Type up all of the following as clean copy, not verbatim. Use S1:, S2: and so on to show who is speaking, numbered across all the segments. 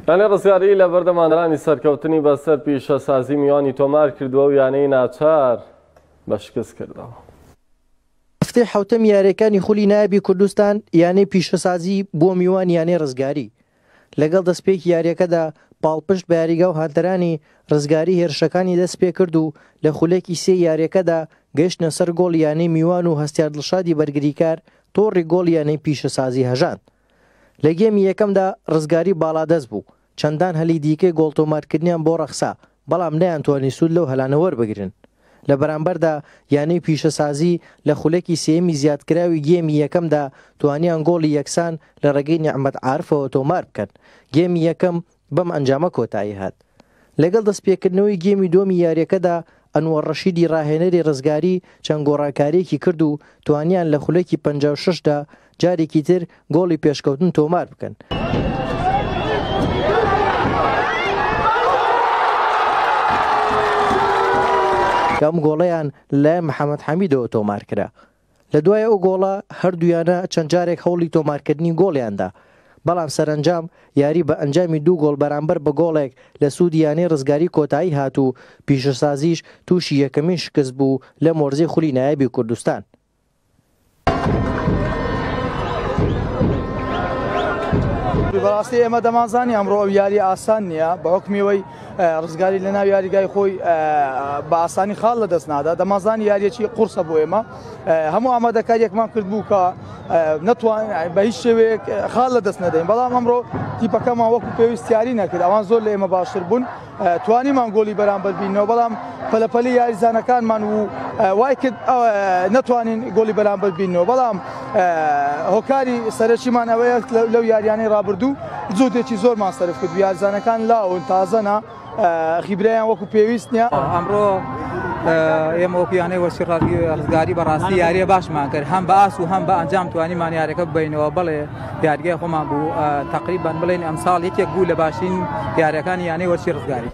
S1: یانەی ڕزگاری لە بەردەمانەرانی سەرکەوتنی بەسەر پیشەسازی میوانی تۆمار کردووە و یانەی ناچار بەشکست کردەوە.
S2: هەفتەی حوتەم یاریەکانی خولی نایابی کوردستان یانەی پیشەسازی بۆ میوان یانەی ڕزگاری لەگەڵ دەستپێکی یاریەکەدا پاڵپشت بە یاریگا و هاندەرانی ڕزگاری هێرشەکانی دەست پێ کرد و لە خولێکی سێ یاریەکەدا گەیشتنە سەر گۆڵ یانەی میوان و هەستیار دڵشادی بەرگریکار تۆڕی گۆڵ یانەی پیشەسازی هەژاند. لە گێمی یەکەمدا ڕزگاری باڵادەست بوو، چەندان هەلی دیکەی گۆڵ تۆمارکردنیان بۆ ڕەخسا، بەڵام نەیانتوانی سوود لەو هەلانە وەربگرن. لە بەرامبەردا یانەی پیشەسازی لە خولێکی سێمی زیادکراوی گێمی یەکەمدا توانیان گۆڵی یەکسان لە ڕێگەی نیعمەت عارفەوە تۆمار بکەن. گێمی یەکەم بەم ئەنجامە کۆتایی هات. لەگەڵ دەستپێکردنەوەی گێمی دۆمی یاریەکەدا ئەنوەر ڕەشیدی ڕاهێنەری ڕزگاری چەند گۆڕاکاریەکی کرد و توانیان لە خولێکی 56دا جارێکی تر گۆڵی پێشکەوتن تۆمار بکەن. ئەم گۆڵەیان لای محەممەد حەمیدەوە تۆمار کرا. لە دوای ئەو گۆڵە هەردوویانە چەند جارێک هەوڵی تۆمارکردنی گۆڵیاندا، بەڵام سەرنجام یاری بە ئەنجامی دوو گۆڵ بەرامبەر بە گۆڵێک لە سوودی یانەی ڕزگاری کۆتایی هات و پیشەسازیش تووشی یەکەمین شکست بوو لە مۆرزەی خولی نایابی کوردستان.
S3: بەڕاستی ئێمە دەمانزانی ئەمڕۆ ئەو یاری ئاسان نییە بە حکمیەوەی ڕزگاری لە ناو یاریگای خۆی بە ئاسانی خاڵ لە دەست نادا. دەمانزانی یاریەکی قورسە بۆ ئێمە هەموو ئامادەکاریەکمان کرد بوو کە نەتوان بە هیچ شێوەیەک خاڵ لە دەست نەدەین، بەڵام ئەمڕۆ تیپەکەمان وەکو پێویست یاری نەکرد. ئەوان زۆر لە ئێمە باشتر بوون، توانیمان گۆڵی بەرامبەر بینەوە، بەڵام پەلەپەلی یاریزانەکانمان و وای کرد نەتوانین گۆڵی بەرامبەر بینەوە. بەڵام هۆکاری سەرەکیمان ئەوەیە لەو یاریانەی ڕابردوو جوودێکی زۆرمان سەرف کرد. یاریزانەکان لاون تازەنا خیبرەیان وەکو پێویست نییە.
S4: ئەمڕۆ ئێمە وەکو یانەی وەرچی ڕزگاری بەڕاستی یاریە باشمان کرد، هەم بە ئاس و هەم بە ئەنجام توانیمان یاریەکە ببینەوە. بڵێ یاریگای خۆمان بوو تقریبان بڵێن ئەمساڵ یەکێک بوو لە باشین یاریەکانی یانەی وەرچی ڕزگاری.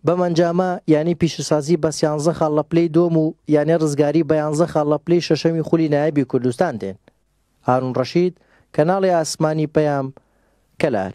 S2: بەم ئەنجامە یانی پیشەسازی بە 13 خاڵ لە پلەی دۆم و یانەی ڕزگاری بە 11 خاڵ لە پلەی شەشەمی خولی نایابی کوردستان دێن. هارون ڕەشید، کەناڵی ئاسمانی پەیام، کەلار.